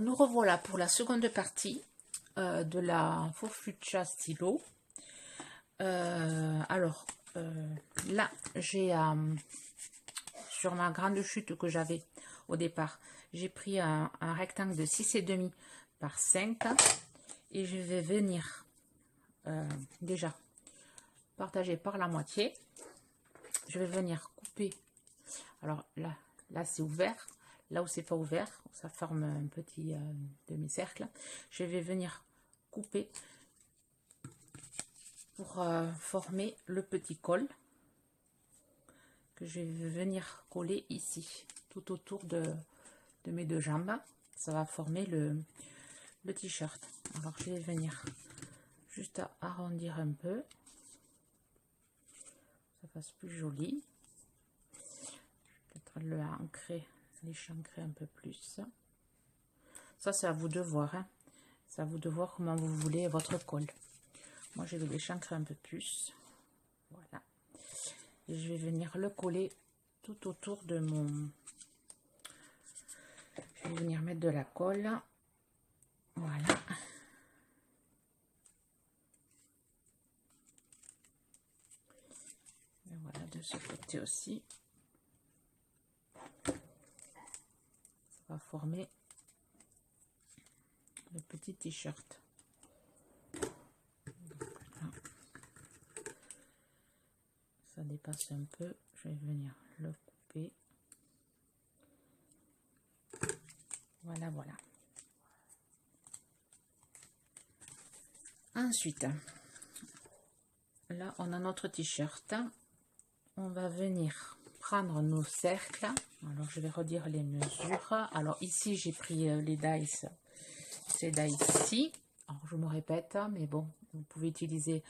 Alors, nous revoilà pour la seconde partie de la Fuchsia stylo. Là, j'ai sur ma grande chute que j'avais au départ, j'ai pris un rectangle de 6,5 par 5 et je vais venir déjà partager par la moitié. Je vais venir couper. Alors là c'est ouvert. Là où c'est pas ouvert, ça forme un petit demi-cercle. Je vais venir couper pour former le petit col que je vais venir coller ici, tout autour de mes deux jambes. Ça va former le t-shirt. Alors je vais venir juste arrondir un peu, ça fasse plus joli. Peut-être le ancrer, l'échancrer un peu plus. Ça c'est à vous de voir, hein. C'est à vous de voir comment vous voulez votre col. Moi je vais l'échancrer un peu plus, voilà, et je vais venir le coller tout autour de mon, je vais venir mettre de la colle, voilà. Et voilà, de ce côté aussi, ça va former le petit t-shirt. Ça dépasse un peu, je vais venir le couper. Voilà, voilà. Ensuite, là on a notre t-shirt. On va venir prendre nos cercles. Alors je vais redire les mesures. Alors ici j'ai pris les dice, ces dice-ci. Alors je me répète, mais bon, vous pouvez utiliser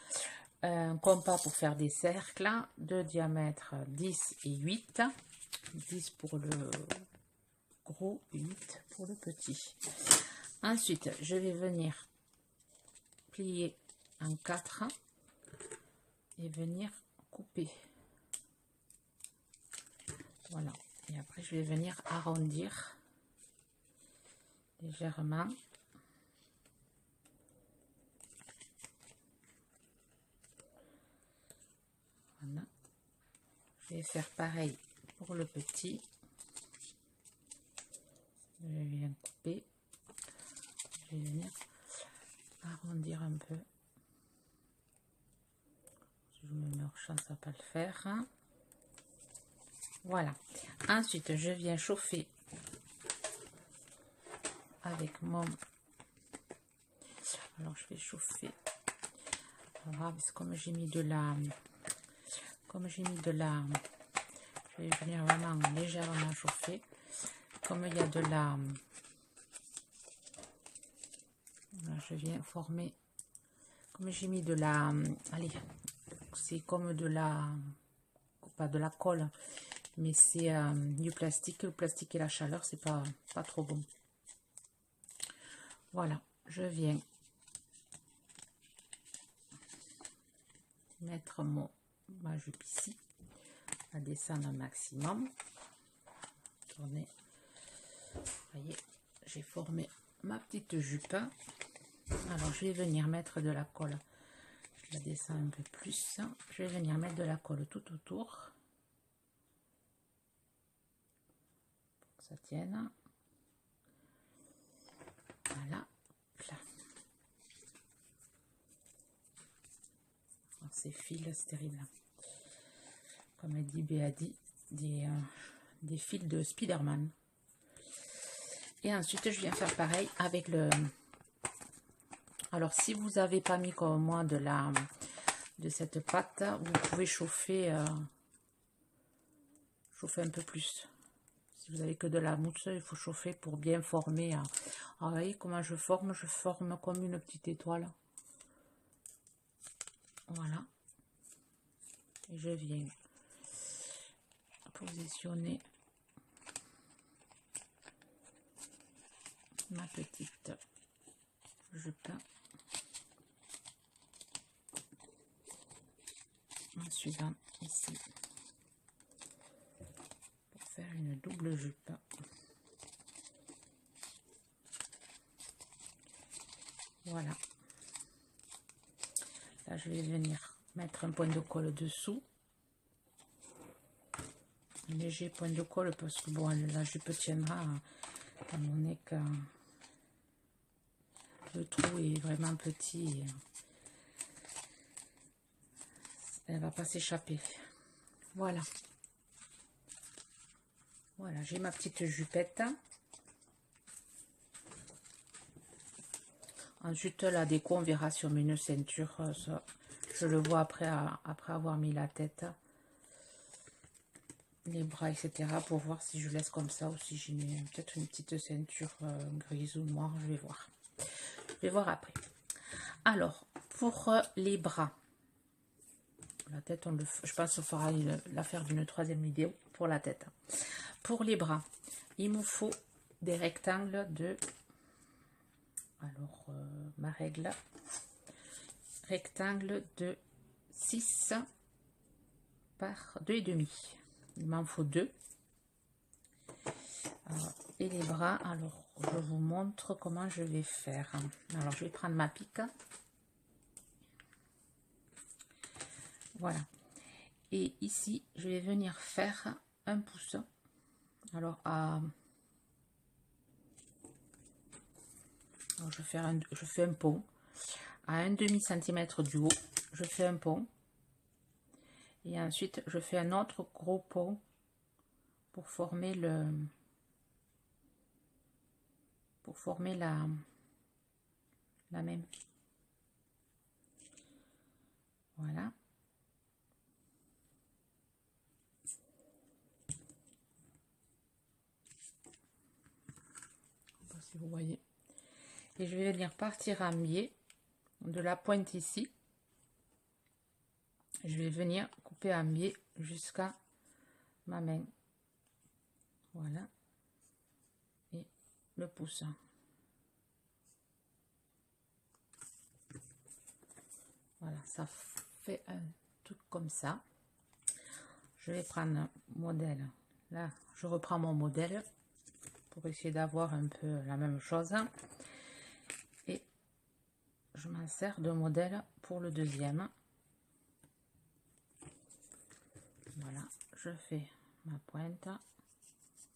un compas pour faire des cercles de diamètre 10 et 8. 10 pour le gros, 8 pour le petit. Ensuite, je vais venir plier en 4 et venir couper. Voilà. Et après, je vais venir arrondir légèrement. Voilà. Je vais faire pareil pour le petit. Je viens couper. Je vais venir arrondir un peu. Si je me mets au champ, ça va pas le faire. Voilà. Ensuite, je viens chauffer avec mon... Alors, je vais chauffer. Voilà, parce que comme j'ai mis de la... Je vais venir vraiment légèrement chauffer. Comme il y a de la... Là, je viens former... Comme j'ai mis de la... Allez, c'est comme de la... Pas de la colle, mais c'est du plastique. Le plastique et la chaleur, c'est pas trop bon. Voilà, je viens mettre ma jupe ici, à descendre un maximum. Tourner. Vous voyez, j'ai formé ma petite jupe. Alors je vais venir mettre de la colle. Je la descends un peu plus. Je vais venir mettre de la colle tout autour. Ça tienne. Voilà. Ces fils, c'est terrible. Comme elle dit Béadi, des fils de Spider-Man. Et ensuite, je viens faire pareil avec le... Alors, si vous n'avez pas mis comme moi de cette pâte, vous pouvez chauffer un peu plus. Si vous avez que de la mousse, il faut chauffer pour bien former. Alors, vous voyez comment je forme comme une petite étoile. Voilà. Et je viens positionner ma petite jupe en suivant ici pour faire une double jupe. Voilà. Là, je vais venir mettre un point de colle dessous. Un léger point de colle parce que bon, la jupe tiendra étant donné que le trou est vraiment petit. Elle va pas s'échapper. Voilà. Voilà, j'ai ma petite jupette. Ensuite, la déco, on verra si on met une ceinture. Ça, je le vois après, après avoir mis la tête, les bras, etc. Pour voir si je laisse comme ça ou si j'y mets peut-être une petite ceinture grise ou noire. Je vais voir. Je vais voir après. Alors, pour les bras, la tête, je pense qu'on fera l'affaire d'une troisième vidéo pour la tête. Pour les bras, il me faut des rectangles de... Alors, ma règle, rectangle de 6 par 2,5. Il m'en faut 2. Et les bras, alors, je vous montre comment je vais faire. Alors, je vais prendre ma pique. Voilà. Et ici, je vais venir faire un pouce. Alors, je fais un pont à un demi-centimètre du haut. Je fais un pont et ensuite je fais un autre gros pont pour former la même. Voilà. Je sais pas si vous voyez. Et je vais venir partir en biais de la pointe ici. Je vais venir couper en biais jusqu'à ma main. Voilà. Et le pouce. Voilà, ça fait un truc comme ça. Je vais prendre un modèle. Là, je reprends mon modèle pour essayer d'avoir un peu la même chose. Et je m'en sers de modèle pour le deuxième. Voilà, je fais ma pointe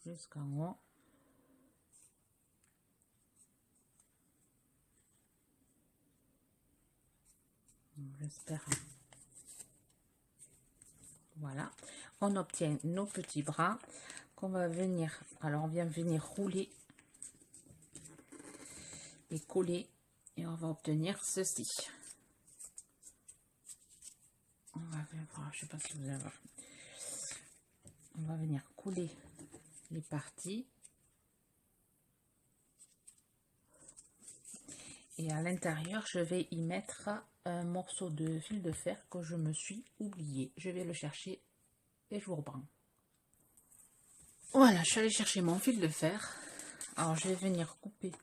jusqu'en haut. J'espère. Voilà, on obtient nos petits bras qu'on va venir, alors on vient venir rouler et coller et on va obtenir ceci. On va voir, je sais pas si vous allez voir. On va venir coller les parties et à l'intérieur je vais y mettre un morceau de fil de fer que je me suis oublié. Je vais le chercher et je vous reprends. Voilà, je suis allée chercher mon fil de fer. Alors je vais venir couper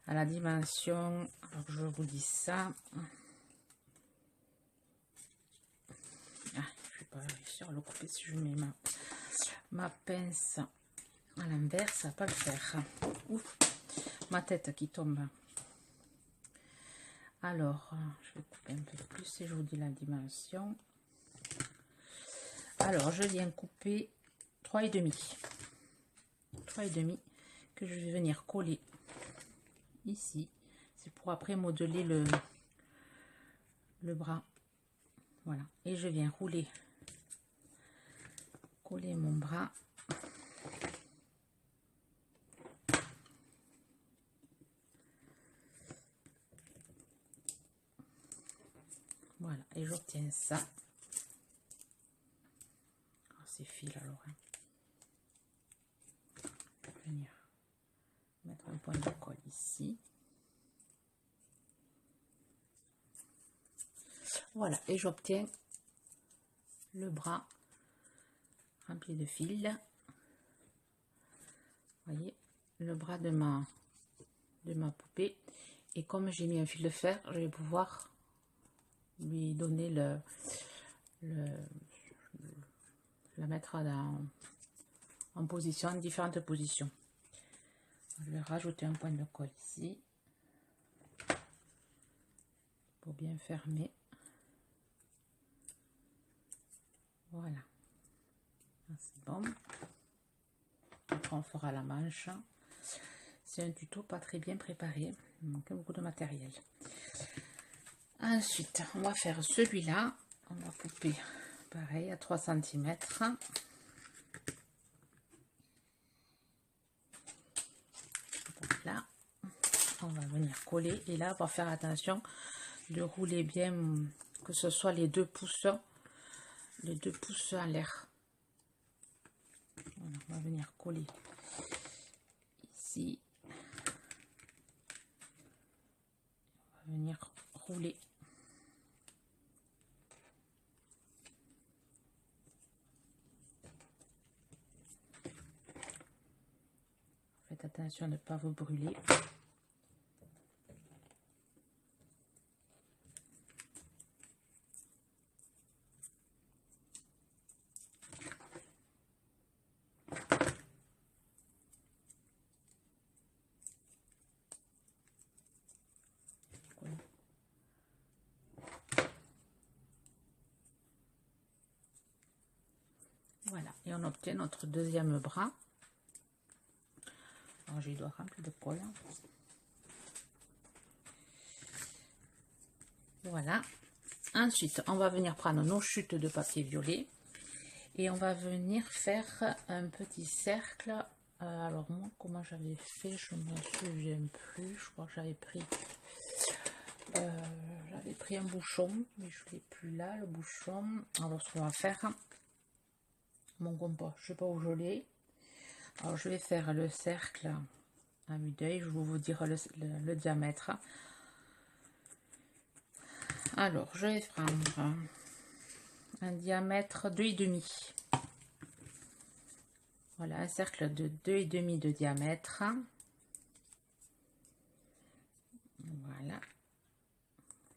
à la dimension, alors je vous dis ça. Ah, je vais pas réussir à le couper si je mets ma pince à l'envers, ça va pas le faire. Ouf, ma tête qui tombe. Alors, je vais couper un peu plus et je vous dis la dimension. Alors, je viens couper 3,5. 3,5 que je vais venir coller ici. C'est pour après modeler le bras. Voilà. Et je viens coller mon bras. Voilà. Et j'obtiens ça. Ces fils alors. Hein. Je vais venir mettre un point de colle ici. Voilà. Et j'obtiens le bras rempli de fils. Vous voyez, le bras de ma poupée. Et comme j'ai mis un fil de fer, je vais pouvoir lui donner la mettre en position, en différentes positions. Je vais rajouter un point de colle ici. pour bien fermer. Voilà, c'est bon. Après on fera la manche. C'est un tuto pas très bien préparé, il manque beaucoup de matériel. Ensuite on va faire celui-là, on va couper pareil à 3 cm. Là on va venir coller, et là on va faire attention de rouler bien, que ce soit les deux pouces en l'air. Voilà, on va venir coller ici, on va venir rouler. Faites attention de ne pas vous brûler. Voilà, et on obtient notre deuxième bras. Alors je dois remplir de colle. Voilà. Ensuite, on va venir prendre nos chutes de papier violet et on va venir faire un petit cercle. Alors moi, comment j'avais fait, je me souviens plus. Je crois que j'avais pris un bouchon, mais je l'ai plus là, le bouchon. Alors ce qu'on va faire, mon compas, je sais pas où je l'ai. Alors je vais faire le cercle à vue d'œil, je vais vous dire le diamètre. Alors je vais prendre un diamètre 2,5. Voilà, un cercle de 2,5 de diamètre. Voilà,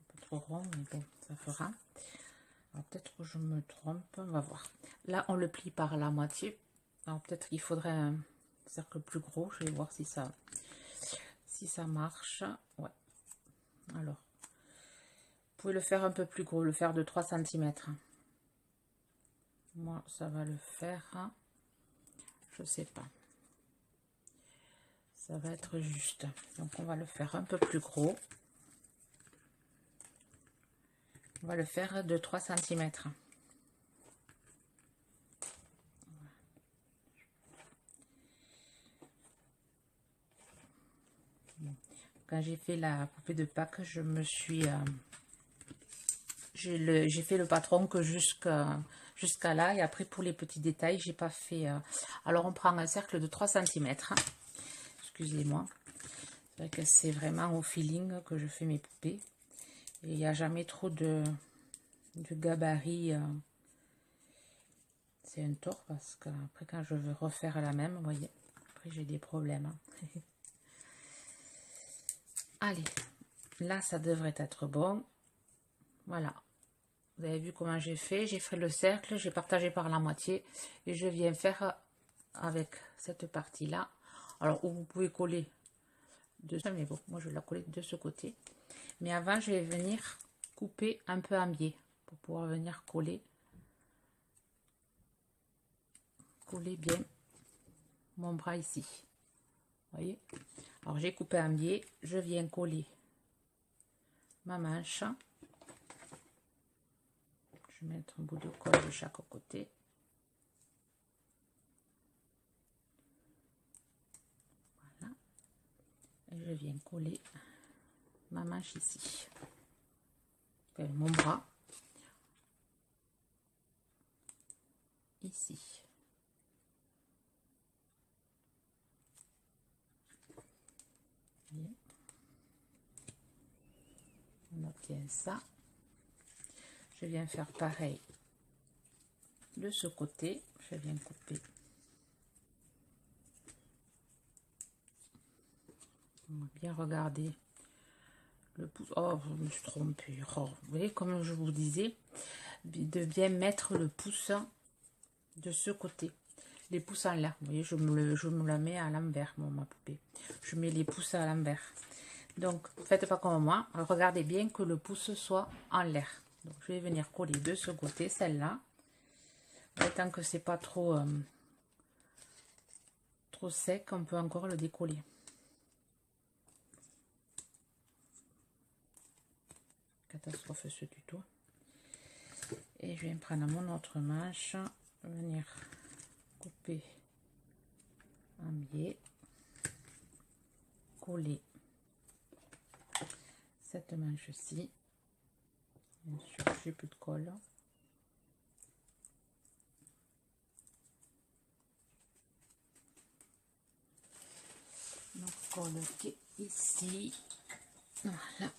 pas trop rond, mais bon, ça fera. Peut-être que je me trompe, on va voir. Là on le plie par la moitié. Alors peut-être qu'il faudrait un cercle plus gros. Je vais voir si ça marche. Ouais. Alors, vous pouvez le faire un peu plus gros, le faire de 3 cm. Moi, ça va le faire. Je sais pas. Ça va être juste. Donc, on va le faire un peu plus gros. On va le faire de 3 cm. Quand j'ai fait la poupée de Pâques, je me suis... j'ai fait le patron que jusqu'à là, et après pour les petits détails, j'ai pas fait... Alors, on prend un cercle de 3 cm. Excusez-moi. C'est vrai que c'est vraiment au feeling que je fais mes poupées. Et il n'y a jamais trop de gabarit. C'est un tort parce que après quand je veux refaire la même, vous voyez, après j'ai des problèmes. Allez, là ça devrait être bon. Voilà. Vous avez vu comment j'ai fait le cercle, j'ai partagé par la moitié et je viens faire avec cette partie là. Alors où vous pouvez coller de ça, mais bon, moi je vais la coller de ce côté. Mais avant je vais venir couper un peu en biais pour pouvoir venir coller bien mon bras ici. Vous voyez, alors j'ai coupé en biais, je viens coller ma manche. Je vais mettre un bout de colle de chaque côté. Voilà, et je viens coller ma manche ici, enfin, mon bras ici. On obtient ça. Je viens faire pareil de ce côté. Je viens couper. On va bien regarder le pouce. Oh, je me suis trompée. Oh, vous voyez, comme je vous disais, de bien mettre le pouce de ce côté. Les pouces en l'air. Vous voyez, je me la mets à l'envers, ma poupée. Je mets les pouces à l'envers. Donc, faites pas comme moi. Regardez bien que le pouce soit en l'air. Donc, je vais venir coller de ce côté, celle-là. Tant que c'est pas trop, trop sec, on peut encore le décoller. Catastrophe ce tuto. Et je viens prendre mon autre manche, venir couper un biais, coller cette manche-ci. Bien sûr, j'ai plus de colle. Donc, colle qui est ici. Voilà.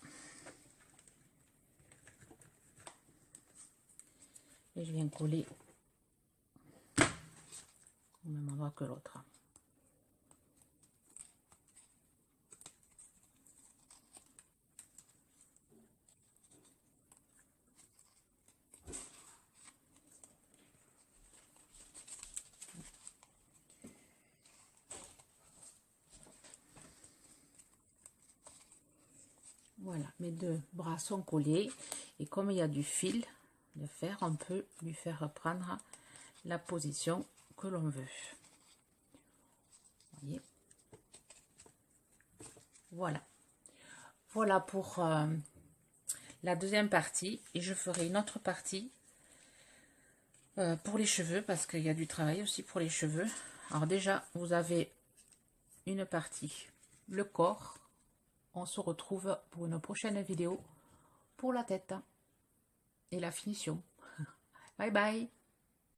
Et je viens coller au même endroit que l'autre. Voilà, mes deux bras sont collés et comme il y a du fil de fer, on peut lui faire prendre la position que l'on veut. Voyez. Voilà. Voilà pour la deuxième partie et je ferai une autre partie pour les cheveux parce qu'il y a du travail aussi pour les cheveux. Alors déjà, vous avez une partie, le corps. On se retrouve pour une prochaine vidéo pour la tête et la finition. Bye bye.